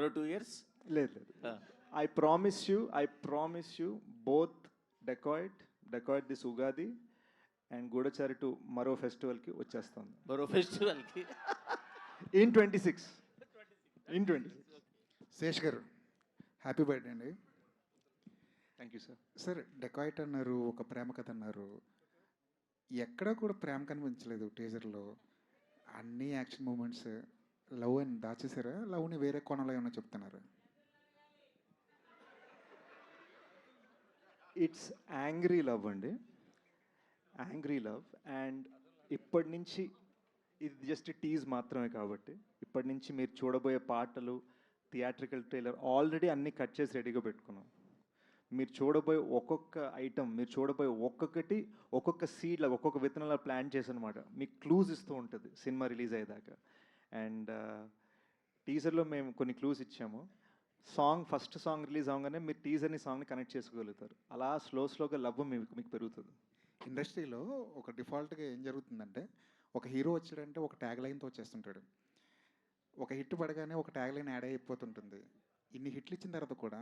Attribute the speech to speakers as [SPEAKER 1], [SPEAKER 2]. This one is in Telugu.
[SPEAKER 1] మరో 2 years?
[SPEAKER 2] లేదు లేదు. I promise you both Dacoit this Ugadi and Goodachari to మరో ఫెస్టివల్కి వచ్చేస్తుంది
[SPEAKER 1] మరో ఫెస్టివల్కి
[SPEAKER 2] in 26.
[SPEAKER 3] Sesh garu happy birthday అండి.
[SPEAKER 2] Thank you sir.
[SPEAKER 3] Sir Dacoit అన్నారు, ఒక ప్రేమ కథ అన్నారు, ఎక్కడా కూడా ప్రేమ కనిపించలేదు టీజర్లో. అన్ని యాక్షన్ మూమెంట్స్, లవ్ అని దాచేసారా? లవ్ని వేరే కోణంలో ఏమైనా చెప్తున్నారా?
[SPEAKER 2] ఇట్స్ యాంగ్రీ లవ్ అండి, యాంగ్రీ లవ్. అండ్ ఇప్పటి నుంచి ఇది జస్ట్ టీజ్ మాత్రమే కాబట్టి ఇప్పటి నుంచి మీరు చూడబోయే పాటలు, థియేట్రికల్ ట్రైలర్ ఆల్రెడీ అన్నీ కట్ చేసి రెడీగా పెట్టుకున్నాం. మీరు చూడబోయే ఒక్కొక్క ఐటమ్, మీరు చూడబోయే ఒక్కొక్కటి ఒక్కొక్క సీడ్లా, ఒక్కొక్క విత్తనాల ప్లాన్ చేసి అనమాట మీకు క్లూజ్ ఇస్తూ ఉంటుంది సినిమా రిలీజ్ అయ్యేదాకా. అండ్ టీజర్లో మేము కొన్ని క్లూస్ ఇచ్చాము. ఫస్ట్ సాంగ్ రిలీజ్ అవగానే మీరు టీజర్ని సాంగ్ని కనెక్ట్ చేసుకోగలుగుతారు. అలా స్లోగా లవ్ మీకు పెరుగుతుంది.
[SPEAKER 3] ఇండస్ట్రీలో ఒక డిఫాల్ట్గా ఏం జరుగుతుందంటే, ఒక హీరో వచ్చాడంటే ఒక ట్యాగ్ లైన్తో వచ్చేస్తుంటాడు. ఒక హిట్ పడగానే ఒక ట్యాగ్ లైన్ యాడ్ అయిపోతుంటుంది. ఇన్ని హిట్లు ఇచ్చిన తర్వాత కూడా